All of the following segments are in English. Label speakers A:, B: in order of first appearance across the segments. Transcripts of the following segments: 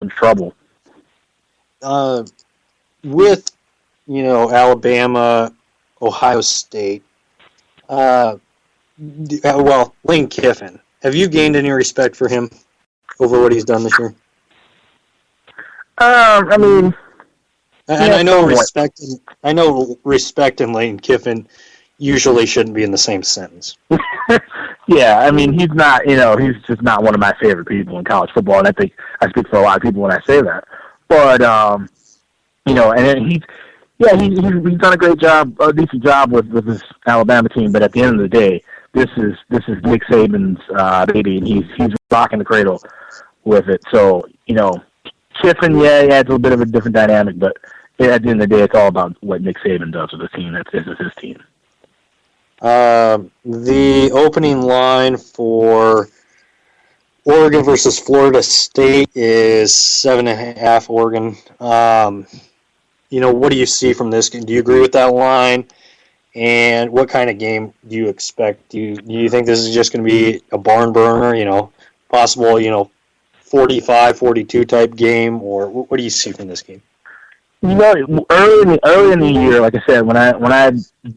A: some trouble.
B: With, Alabama, Ohio State, Lane Kiffin, have you gained any respect for him over what he's done this year?
A: I mean,
B: and I know respect and Lane Kiffin usually shouldn't be in the same sentence.
A: Yeah, I mean, he's not, he's just not one of my favorite people in college football, and I think I speak for a lot of people when I say that. But, and he's done a great job, a decent job with this Alabama team, but at the end of the day, this is Nick Saban's baby, and he's rocking the cradle with it. So, Kiffin, he adds a little bit of a different dynamic, but at the end of the day, it's all about what Nick Saban does with the team. This is his team.
B: The opening line for Oregon versus Florida State is 7.5 Oregon. What do you see from this game? Do you agree with that line? And what kind of game do you expect? Do you think this is just going to be a barn burner, possible, 45-42 type game, or what do you see from this game?
A: Early in the year, like I said, when I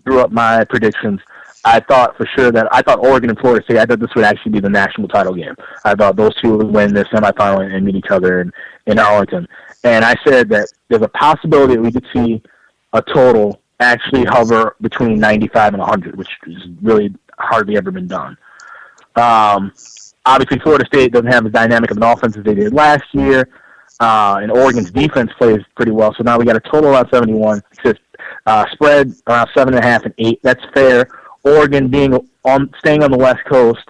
A: drew up my predictions, I thought for sure that Oregon and Florida State, I thought this would actually be the national title game. I thought those two would win the semifinal and meet each other in Arlington. And I said that there's a possibility that we could see a total actually hover between 95 and 100, which is really hardly ever been done. Obviously, Florida State doesn't have as dynamic of an offense as they did last year, and Oregon's defense plays pretty well. So now we got a total around 71. It says spread around 7.5 and 8. That's fair. Oregon staying on the West Coast,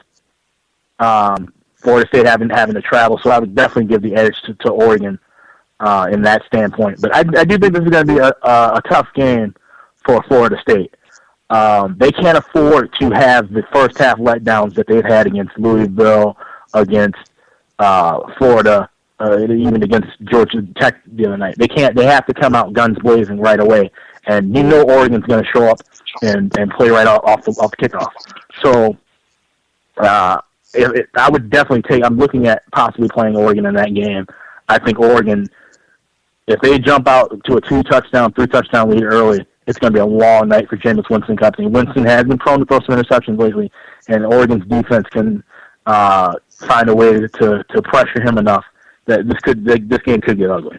A: Florida State having to travel, so I would definitely give the edge to Oregon in that standpoint. But I do think this is going to be a tough game for Florida State. They can't afford to have the first half letdowns that they've had against Louisville, against Florida, even against Georgia Tech the other night. They have to come out guns blazing right away. And Oregon's going to show up and play right off the kickoff. So I would definitely I'm looking at possibly playing Oregon in that game. I think Oregon, if they jump out to a 3-touchdown lead early, it's going to be a long night for Jameis Winston company. Winston has been prone to throw some interceptions lately, and Oregon's defense can find a way to pressure him enough that this game could get ugly.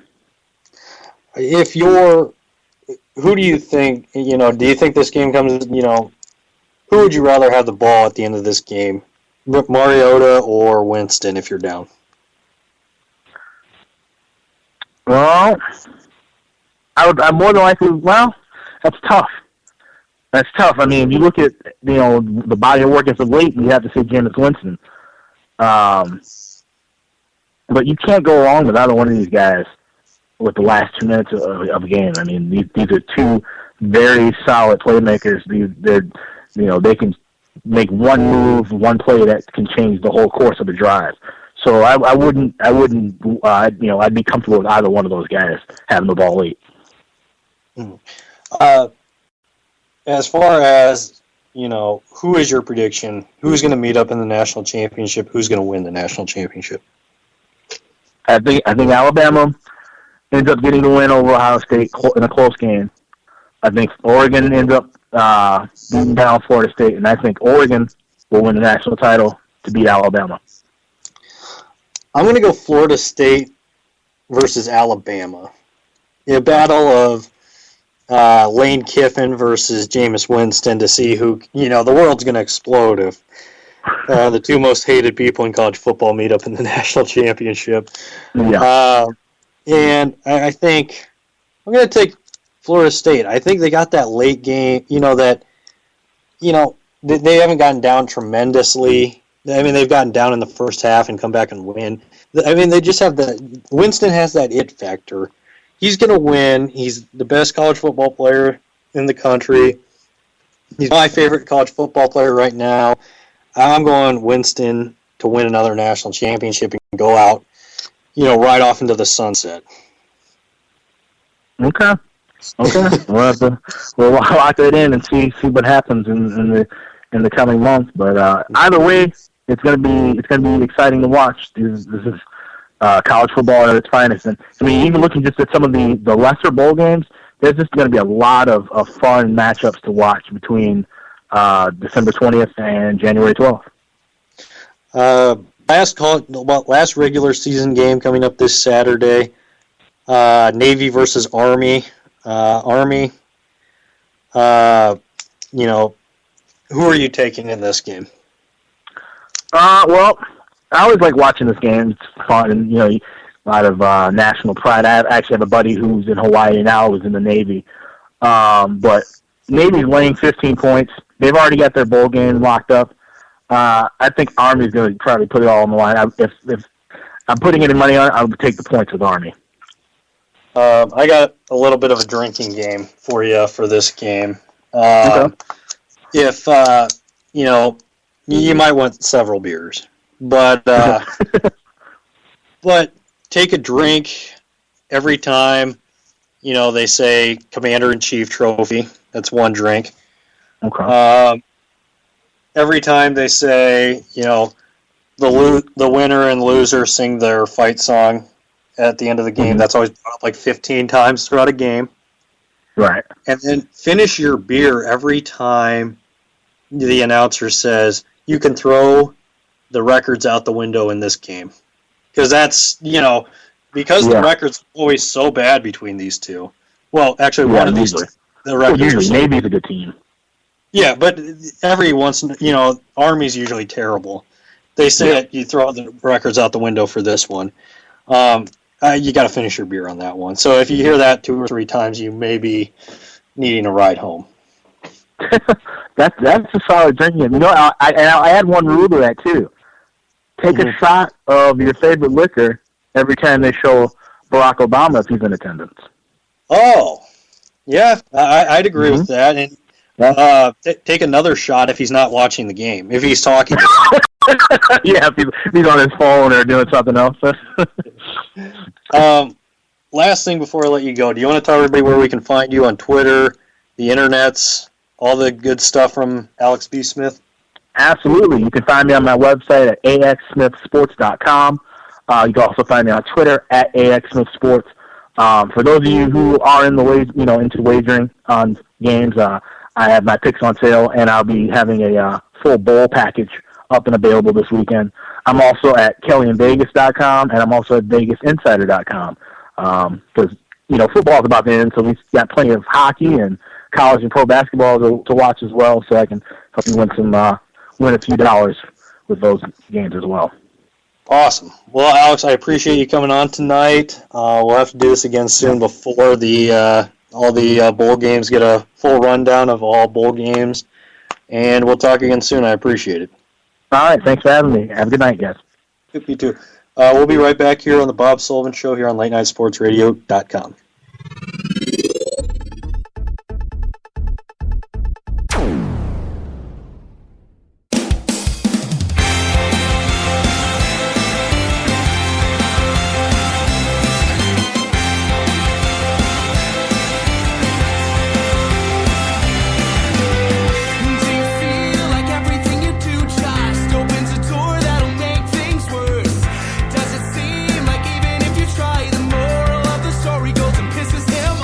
B: Who do you think, do you think this game comes, who would you rather have the ball at the end of this game? Mariota or Winston if you're down?
A: Well, I'm more than likely, that's tough. I mean, if you look at, the body of work as of late, you have to say Jameis Winston. But you can't go wrong with either one of these guys with the last 2 minutes of a game. I mean, these are two very solid playmakers. They can make one move, one play that can change the whole course of a drive. So I'd be comfortable with either one of those guys having the ball late.
B: As far as, who is your prediction? Who's going to meet up in the national championship? Who's going to win the national championship?
A: I think Alabama ends up getting the win over Ohio State in a close game. I think Oregon ends up beating down Florida State, and I think Oregon will win the national title to beat Alabama.
B: I'm going to go Florida State versus Alabama. A battle of Lane Kiffin versus Jameis Winston to see who, the world's going to explode if the two most hated people in college football meet up in the national championship.
A: Yeah.
B: And I think I'm going to take Florida State. I think they got that late game, they haven't gotten down tremendously. I mean, they've gotten down in the first half and come back and win. I mean, they just have Winston has that it factor. He's going to win. He's the best college football player in the country. He's my favorite college football player right now. I'm going Winston to win another national championship and go out, right off into the sunset.
A: Okay. We'll lock that in and see what happens in the coming months. But either way, it's gonna be exciting to watch. This is college football at its finest. And I mean, even looking just at some of the lesser bowl games, there's just going to be a lot of fun matchups to watch between December 20th and January 12th.
B: Last regular season game coming up this Saturday, Navy versus Army. Army, who are you taking in this game?
A: Well, I always like watching this game. It's fun, and a lot of national pride. I actually have a buddy who's in Hawaii now, who's in the Navy. But Navy's laying 15 points. They've already got their bowl game locked up. I think Army's going to probably put it all on the line. If I'm putting any money on it, I would take the points with Army.
B: I got a little bit of a drinking game for you for this game.
A: Okay.
B: If you might want several beers, but but take a drink every time. They say Commander-in-Chief trophy. That's one drink.
A: Okay.
B: Every time they say, the winner and loser sing their fight song at the end of the game. That's always brought up like 15 times throughout a game.
A: Right.
B: And then finish your beer every time the announcer says, you can throw the records out the window in this game. Because that's, because the record's always so bad between these two. Well, actually, one of these, the records
A: usually Navy's a good team.
B: Yeah, but every once, Army's usually terrible. They say that you throw the records out the window for this one. You got to finish your beer on that one. So if you hear that 2 or 3 times, you may be needing a ride home.
A: That's a solid drinking. I add one rule to that too. Take a shot of your favorite liquor every time they show Barack Obama if he's in attendance.
B: Oh, yeah, I'd agree with that. And take another shot if he's not watching the game. If he's talking.
A: Yeah, if he's on his phone or doing something else.
B: Last thing before I let you go, do you want to tell everybody where we can find you on Twitter, the internets, all the good stuff from Alex B. Smith?
A: Absolutely. You can find me on my website at axsmithsports.com. You can also find me on Twitter at axsmithsports. For those of you who are in the into wagering on games, I have my picks on sale, and I'll be having a full bowl package up and available this weekend. I'm also at kellyanvegas.com, and I'm also at vegasinsider.com. Because, football is about to end, so we've got plenty of hockey and college and pro basketball to watch as well, so I can help you win a few dollars with those games as well.
B: Awesome. Well, Alex, I appreciate you coming on tonight. We'll have to do this again soon before all the bowl games get a full rundown of all bowl games. And we'll talk again soon. I appreciate it.
A: All right. Thanks for having me. Have a good night, guys.
B: You too. We'll be right back here on the Bob Sullivan Show here on LateNightSportsRadio.com.
C: Does it seem like even if you try, the moral of the story goes and pisses him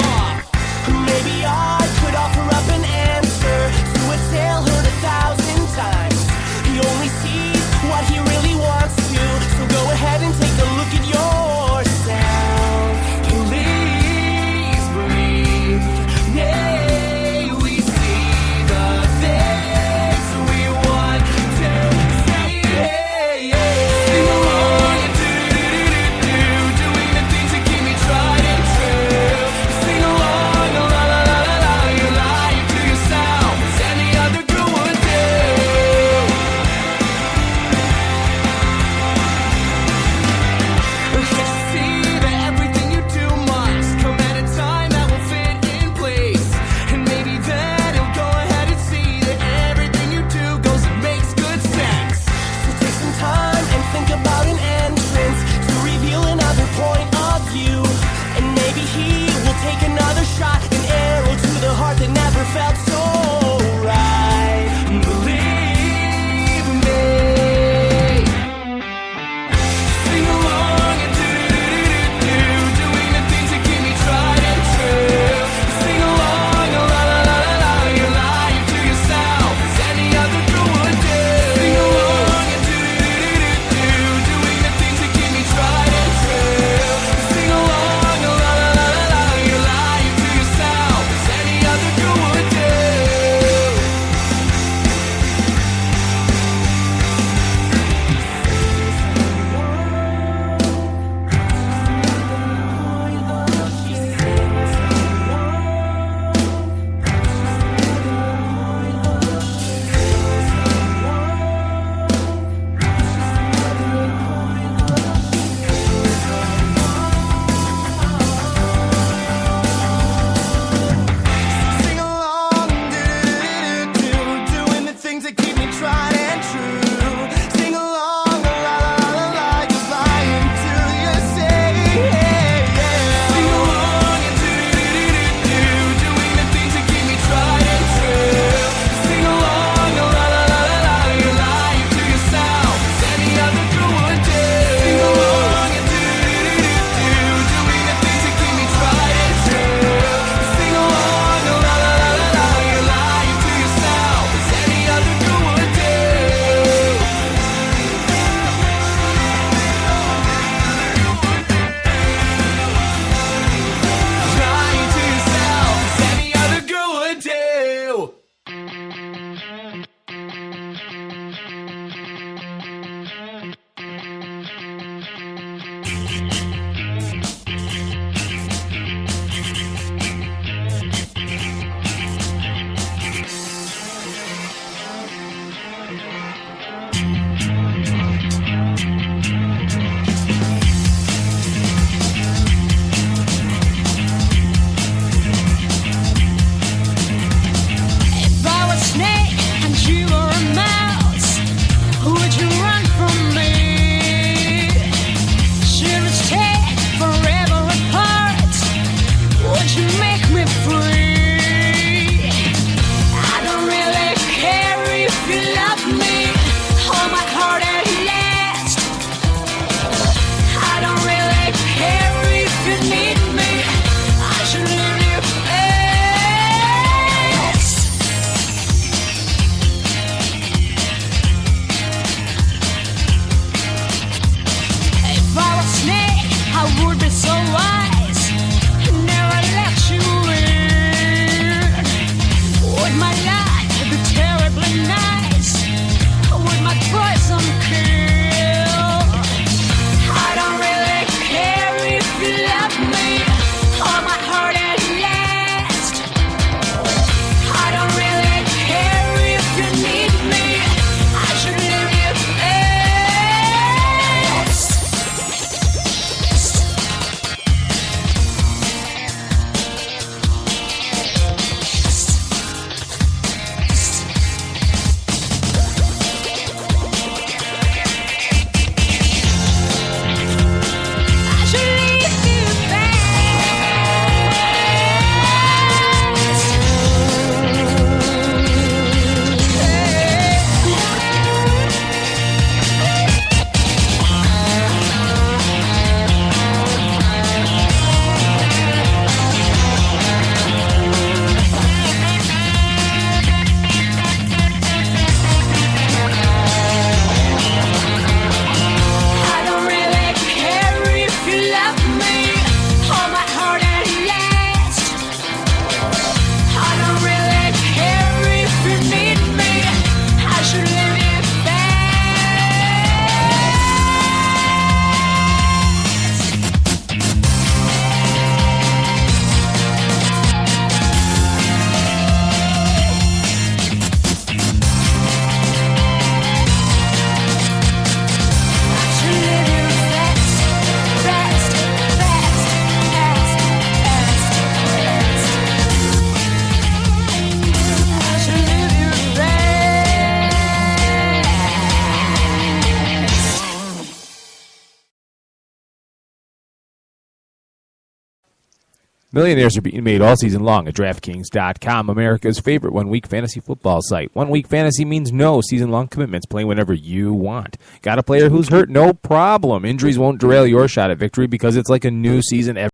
C: Millionaires are being made all season long at DraftKings.com, America's favorite one-week fantasy football site. One-week fantasy means no season-long commitments. Play whenever you want. Got a player who's hurt? No problem. Injuries won't derail your shot at victory because it's like a new season every